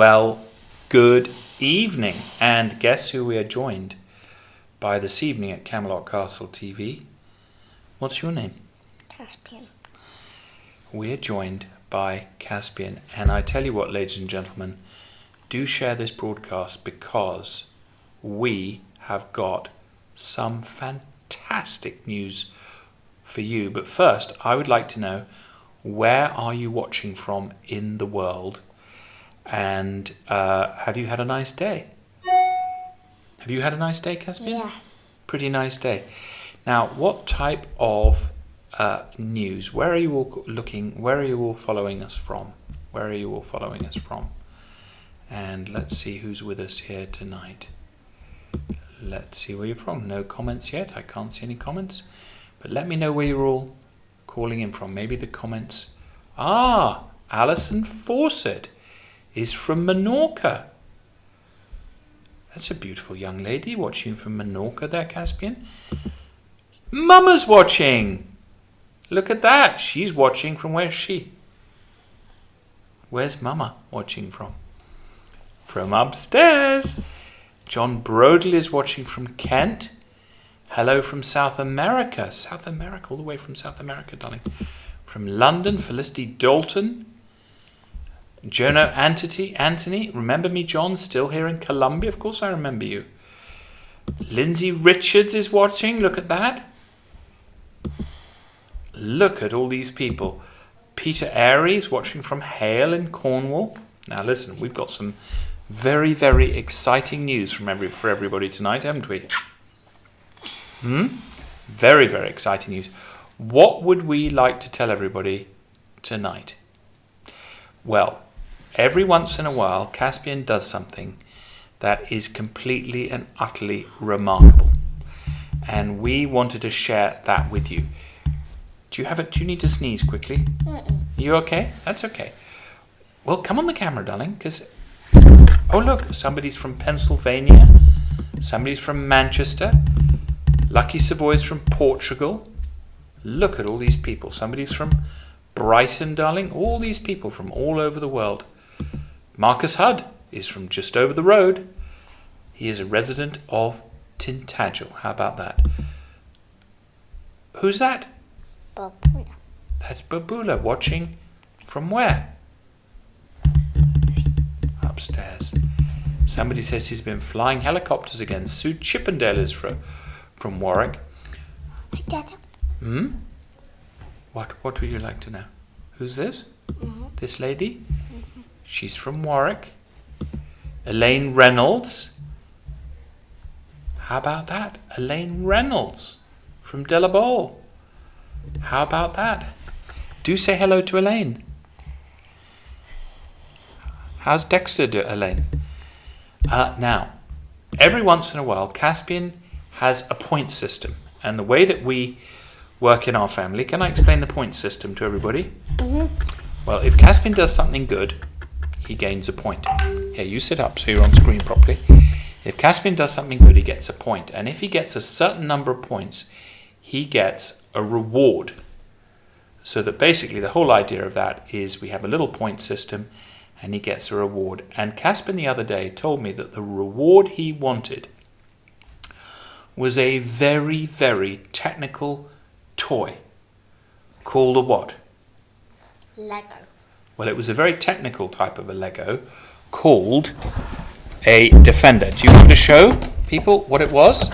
Well, good evening, and guess who we are joined by this evening at Camelot TV? What's your name? Caspian. We're joined by Caspian, and I tell you what, ladies and gentlemen, do share this broadcast because we have got some fantastic news for you. But first, I would like to know, where are you watching from in the world? And have you had a nice day? Have you had a nice day, Caspian? Yeah. Pretty nice day. Now, what type of news? Where are you all looking? Where are you all following us from? Where are you all following us from? And let's see who's with us here tonight. Let's see where you're from. No comments yet. I can't see any comments. But let me know where you're all calling in from. Maybe the comments. Alison Fawcett is from Menorca. That's a beautiful young lady watching from Menorca there, Caspian. Mama's watching. Look at that. She's watching from where's she? Where's Mama watching from? From upstairs. John Brodel is watching from Kent. Hello from South America. South America, all the way from South America, darling. From London, Felicity Dalton. Jono Anthony, remember me, John, still here in Colombia? Of course I remember you. Lindsay Richards is watching, look at that. Look at all these people. Peter Airy is watching from Hale in Cornwall. Now listen, we've got some very, very exciting news for everybody tonight, haven't we? Very, very exciting news. What would we like to tell everybody tonight? Well, every once in a while, Caspian does something that is completely and utterly remarkable. And we wanted to share that with you. Do you need to sneeze quickly? Mm-mm. You okay? That's okay. Well, come on the camera, darling, because... Oh, look, somebody's from Pennsylvania. Somebody's from Manchester. Lucky Savoy's from Portugal. Look at all these people. Somebody's from Brighton, darling. All these people from all over the world. Marcus Hudd is from just over the road. He is a resident of Tintagel. How about that? Who's that? Babula. That's Babula watching from where? Upstairs. Somebody says he's been flying helicopters again. Sue Chippendale is from Warwick. Hey, Dada. What would you like to know? Who's this? Mm-hmm. This lady? Mm-hmm. She's from Warwick. Elaine Reynolds. How about that? Elaine Reynolds from Delabole. How about that? Do say hello to Elaine. How's Dexter, Elaine? Now, every once in a while, Caspian has a point system. And the way that we work in our family, can I explain the point system to everybody? Mm-hmm. Well, if Caspian does something good, he gains a point. Here, you sit up so you're on screen properly. If Caspian does something good, he gets a point. And if he gets a certain number of points, he gets a reward. So that basically the whole idea of that is we have a little point system and he gets a reward. And Caspian the other day told me that the reward he wanted was a very, very technical toy called a what? Lego. Well, it was a very technical type of a Lego called a Defender. Do you want to show people what it was?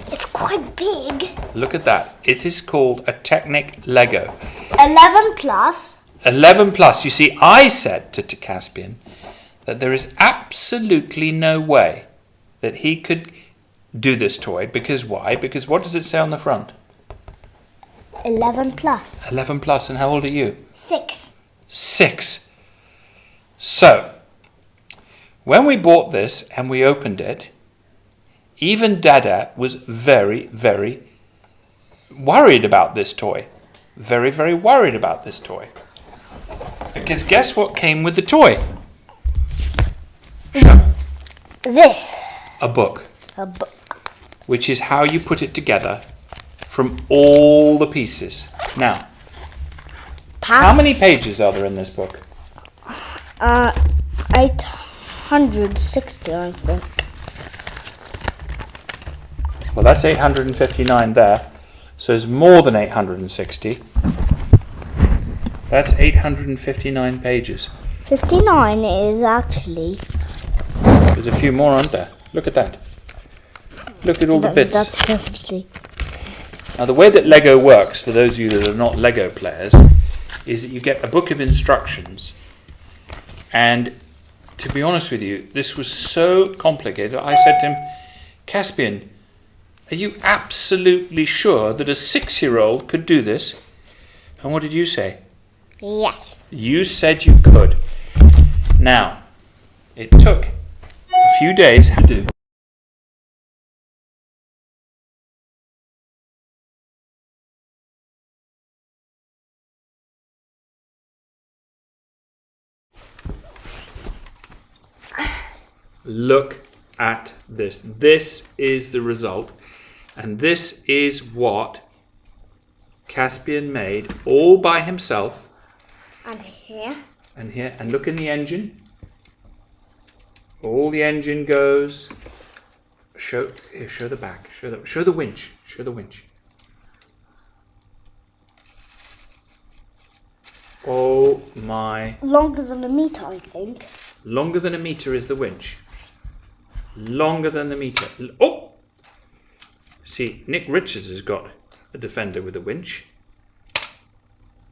It's quite big. Look at that. It is called a Technic Lego. 11 plus. 11 plus. You see, I said to Caspian that there is absolutely no way that he could do this toy. Because why? Because what does it say on the front? 11 plus. 11 plus. And how old are you? 6. 6. So, when we bought this and we opened it, even Dada was very, very worried about this toy. Very, very worried about this toy. Because guess what came with the toy? This. A book. A book. Which is how you put it together from all the pieces. Now, how many pages are there in this book? 8. 860, I think. Well, that's 859 there. So it's more than 860. That's 859 pages. 59 is actually... There's a few more, aren't there? Look at that. Look at all the bits. That's 50. Now, the way that Lego works, for those of you that are not Lego players, is that you get a book of instructions. And to be honest with you, this was so complicated. I said to him, Caspian, are you absolutely sure that a 6-year-old could do this? And what did you say? Yes. You said you could. Now, it took a few days to do. Look at this. This is the result. And this is what Caspian made all by himself. And here. And here. And look in the engine. All the engine goes. Show the back. Show the winch. Show the winch. Oh my. Longer than a meter, I think. Longer than a meter is the winch. Longer than the meter. Oh! See, Nick Richards has got a Defender with a winch.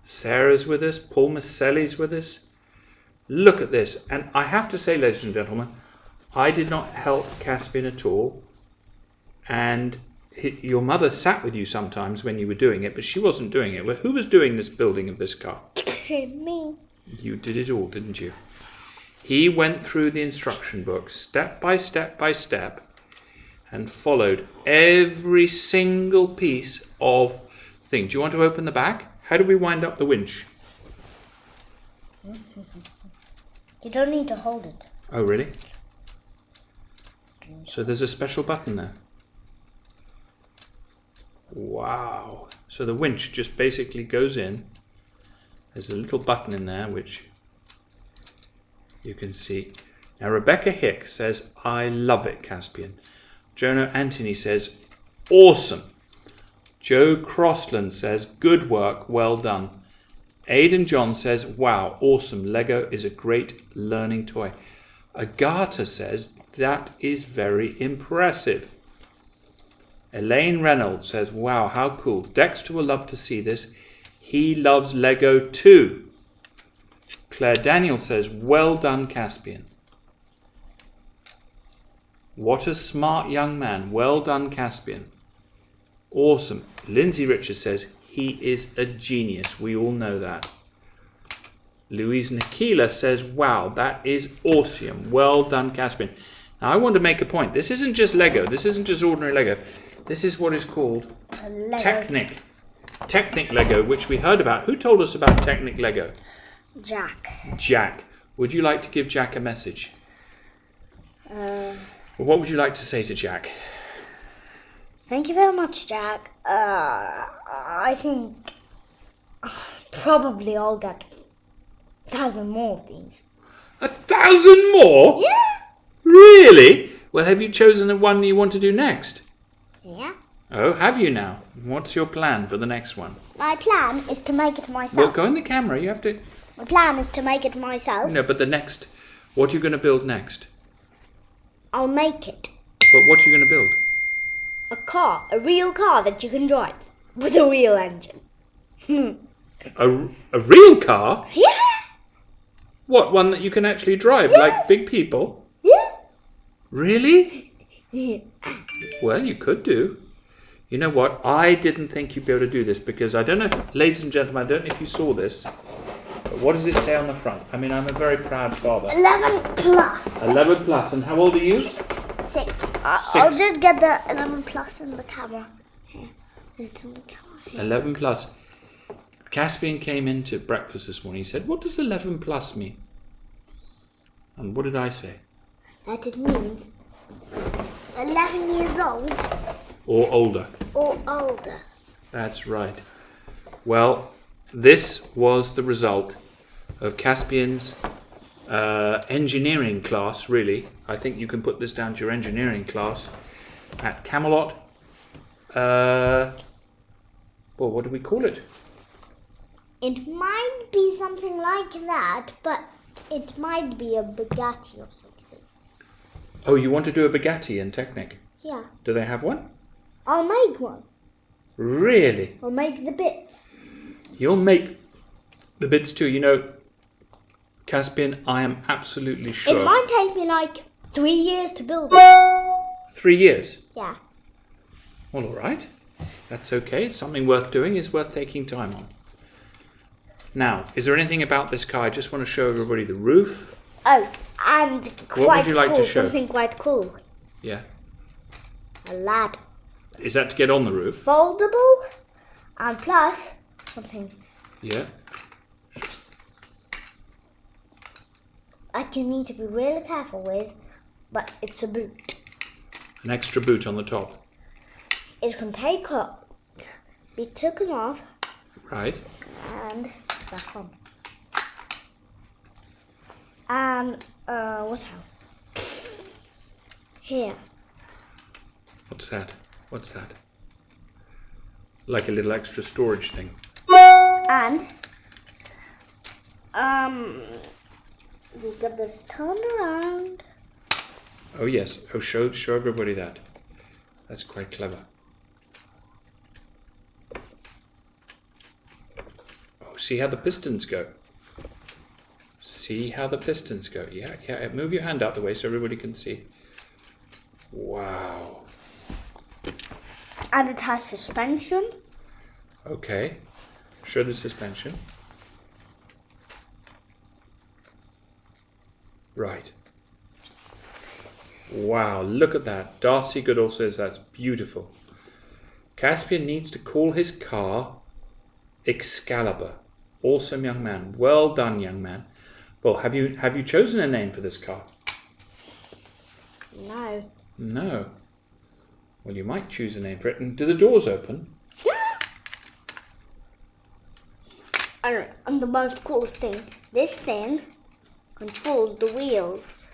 Sarah's with us. Paul Maselli's with us. Look at this. And I have to say, ladies and gentlemen, I did not help Caspian at all. And your mother sat with you sometimes when you were doing it, but she wasn't doing it. Well, who was doing this building of this car? Me. You did it all, didn't you? He went through the instruction book step by step by step and followed every single piece of thing. Do you want to open the back? How do we wind up the winch? You don't need to hold it. Oh, really? So there's a special button there. Wow. So the winch just basically goes in. There's a little button in there which you can see. Now Rebecca Hicks says, I love it, Caspian. Jono Anthony says, awesome. Joe Crossland says, good work, well done. Aidan John says, wow, awesome. Lego is a great learning toy. Agatha says, that is very impressive. Elaine Reynolds says, wow, how cool. Dexter will love to see this. He loves Lego too. Claire Daniel says, well done, Caspian. What a smart young man. Well done, Caspian. Awesome. Lindsay Richards says, he is a genius. We all know that. Louise Nikila says, wow, that is awesome. Well done, Caspian. Now, I want to make a point. This isn't just Lego. This isn't just ordinary Lego. This is what is called Technic. Technic Lego, which we heard about. Who told us about Technic Lego? Jack. Would you like to give Jack a message? What would you like to say to Jack? Thank you very much, Jack. I think probably I'll get 1,000 more of these. 1,000 more? Yeah. Really? Well, have you chosen the one you want to do next? Yeah. Oh, have you now? What's your plan for the next one? My plan is to make it myself. Well, go in the camera. You have to... My plan is to make it myself. No, but the next... What are you going to build next? I'll make it. But what are you going to build? A car. A real car that you can drive. With a real engine. A real car? Yeah. What, one that you can actually drive, Yes. like big people? Yeah. Really? Yeah. Well, you could do. You know what? I didn't think you'd be able to do this because I don't know if, ladies and gentlemen, I don't know if you saw this. But what does it say on the front? I mean, I'm a very proud father. 11 plus. 11 plus. And how old are you? 6. I'll just get the 11 plus in the camera. Here. Is it in the camera? Here. 11 plus. Caspian came into breakfast this morning. He said, what does 11 plus mean? And what did I say? That it means 11 years old. Or older. Or older. That's right. Well, this was the result of Caspian's engineering class, really. I think you can put this down to your engineering class at Camelot. Well, what do we call it? It might be something like that, but it might be a Bugatti or something. Oh, you want to do a Bugatti in Technic? Yeah. Do they have one? I'll make one. Really? I'll make the bits. You'll make the bits too. You know, Caspian, I am absolutely sure. It might take me like 3 years to build it. 3 years? Yeah. Well, all right. That's okay. It's something worth doing. It's worth taking time on. Now, is there anything about this car? I just want to show everybody the roof. Oh, and What would you like to show? Something quite cool. Yeah. A ladder. Is that to get on the roof? Foldable, and plus something Yeah. that you need to be really careful with, but it's a boot. An extra boot on the top. It can be taken off Right. and back on. And what else? Here. What's that? What's that? Like a little extra storage thing. And we got this turned around. Oh yes. Oh, show everybody that. That's quite clever. Oh, see how the pistons go. See how the pistons go. Yeah, yeah. Move your hand out the way so everybody can see. Wow. And it has suspension. Okay. Show the suspension. Right. Wow, look at that. Darcy Goodall says that's beautiful. Caspian needs to call his car Excalibur. Awesome young man. Well done, young man. Well, have you chosen a name for this car? No. No. Well, you might choose a name for it. And do the doors open? And the most coolest thing, this thing controls the wheels.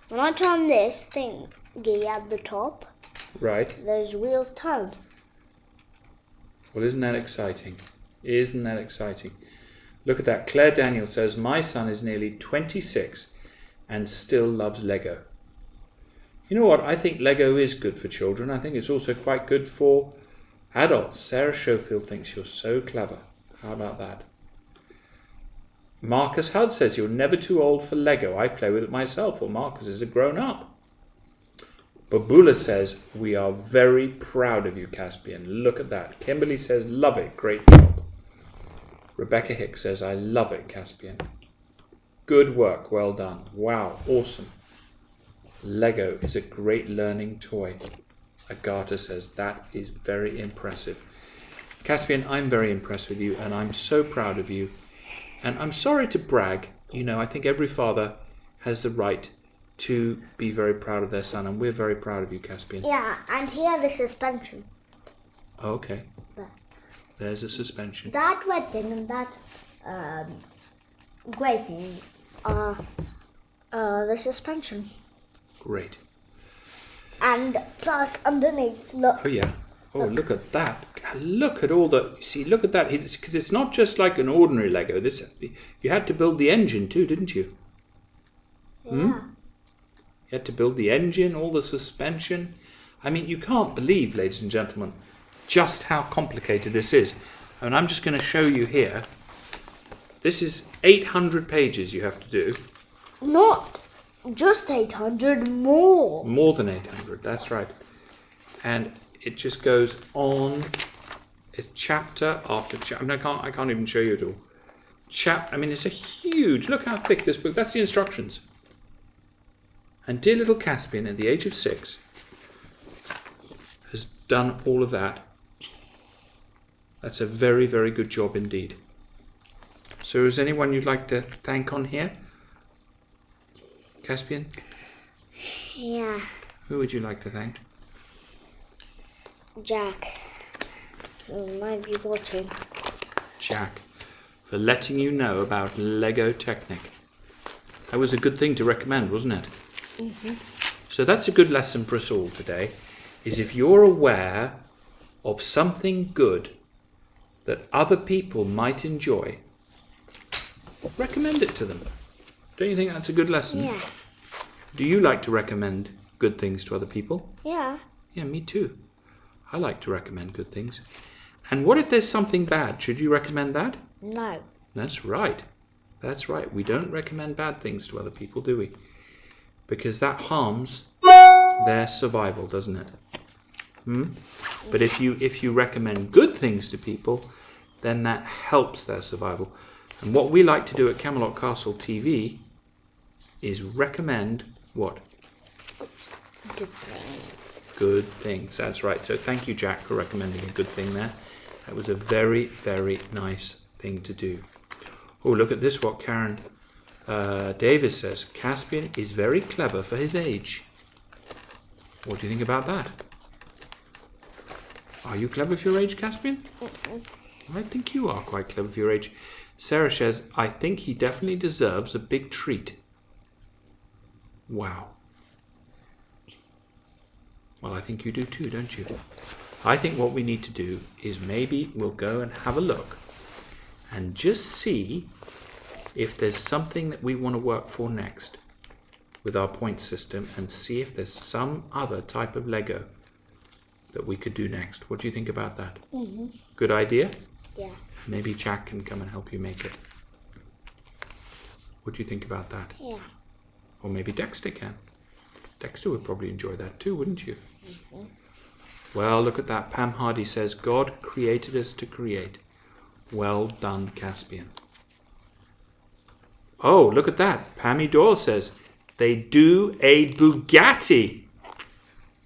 When I turn this thingy at the top, Right. those wheels turn. Well, isn't that exciting? Isn't that exciting? Look at that. Claire Daniel says, my son is nearly 26 and still loves Lego. You know what? I think Lego is good for children. I think it's also quite good for adults. Sarah Schofield thinks you're so clever. How about that? Marcus Hudd says, you're never too old for Lego. I play with it myself. Well, Marcus is a grown-up. Babula says, we are very proud of you, Caspian. Look at that. Kimberly says, love it. Great job. Rebecca Hicks says, I love it, Caspian. Good work. Well done. Wow. Awesome. Lego is a great learning toy. Agatha says, that is very impressive. Caspian, I'm very impressed with you and I'm so proud of you. And I'm sorry to brag. You know, I think every father has the right to be very proud of their son, and we're very proud of you, Caspian. Yeah, and here the suspension. Okay. There. There's a suspension. That red thing and that grey thing are the suspension. Great. And plus underneath, look. Oh yeah. Oh, look at that. Look at all the... See, look at that. Because it's not just like an ordinary Lego. You had to build the engine too, didn't you? Yeah. You had to build the engine, all the suspension. I mean, you can't believe, ladies and gentlemen, just how complicated this is. And I'm just going to show you here. This is 800 pages you have to do. Not just 800, more. More than 800, that's right. And it just goes on. It's chapter after chapter. I mean, I can't even show you it all. I mean, it's a huge... Look how thick this book... That's the instructions. And dear little Caspian, at the age of 6, has done all of that. That's a very, very good job indeed. So is anyone you'd like to thank on here? Caspian? Yeah. Who would you like to thank? Jack, who might be watching. Jack, for letting you know about Lego Technic. That was a good thing to recommend, wasn't it? Mm-hmm. So that's a good lesson for us all today, is if you're aware of something good that other people might enjoy, recommend it to them. Don't you think that's a good lesson? Yeah. Do you like to recommend good things to other people? Yeah. Yeah, me too. I like to recommend good things. And what if there's something bad? Should you recommend that? No. That's right. That's right. We don't recommend bad things to other people, do we? Because that harms their survival, doesn't it? But if you recommend good things to people, then that helps their survival. And what we like to do at Camelot TV is recommend what? Good things. Good things. That's right. So thank you, Jack, for recommending a good thing there. That was a very, very nice thing to do. Oh, look at this, what Karen Davis says. Caspian is very clever for his age. What do you think about that? Are you clever for your age, Caspian? I think you are quite clever for your age. Sarah says, I think he definitely deserves a big treat. Wow. Well, I think you do too, don't you? I think what we need to do is maybe we'll go and have a look and just see if there's something that we want to work for next with our point system, and see if there's some other type of Lego that we could do next. What do you think about that? Mm-hmm. Good idea? Yeah. Maybe Jack can come and help you make it. What do you think about that? Yeah. Or maybe Dexter can. Dexter would probably enjoy that too, wouldn't you? Mm-hmm. Well, look at that. Pam Hardy says, God created us to create. Well done, Caspian. Oh, look at that. Pammy Doyle says, they do a Bugatti.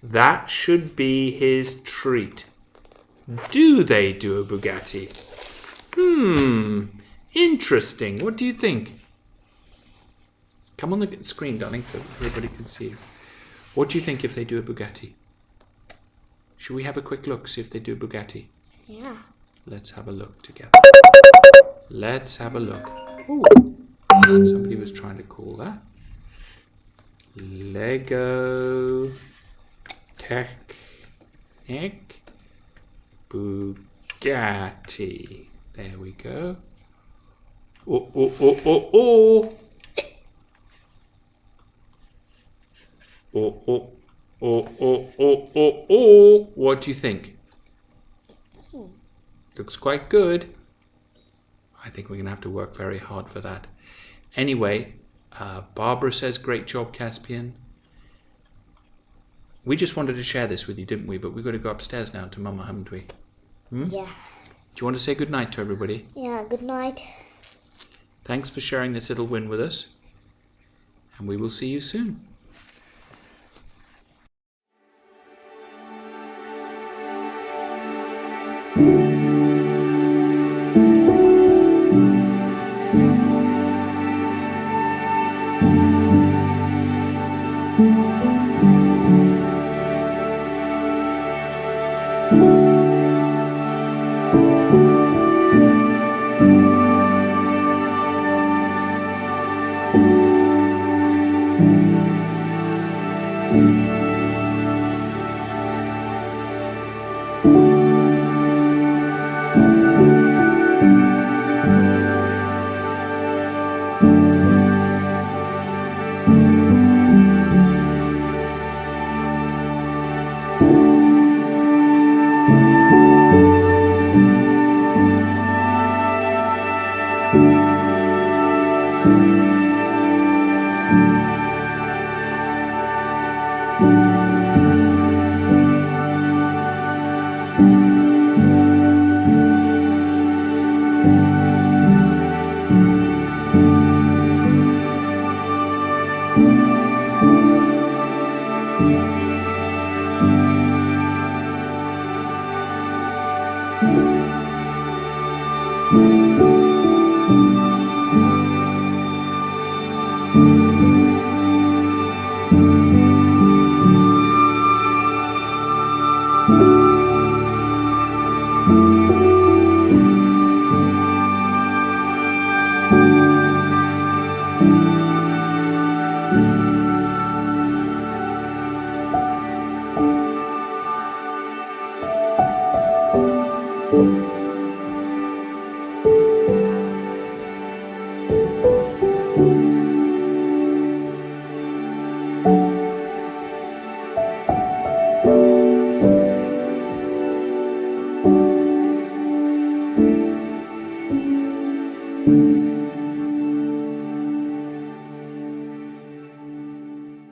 That should be his treat. Do they do a Bugatti? Interesting. What do you think? Come on the screen, darling, so everybody can see you. What do you think if they do a Bugatti? Should we have a quick look, see if they do a Bugatti? Yeah. Let's have a look together. Let's have a look. Ooh, somebody was trying to call that. Lego Technic Bugatti. There we go. Oh, oh, oh, oh, oh. Oh, oh, oh, oh, oh, oh, oh. What do you think? Looks quite good. I think we're going to have to work very hard for that. Anyway, Barbara says, great job, Caspian. We just wanted to share this with you, didn't we? But we've got to go upstairs now to Mama, haven't we? Yeah. Do you want to say good night to everybody? Yeah, good night. Thanks for sharing this little win with us. And we will see you soon.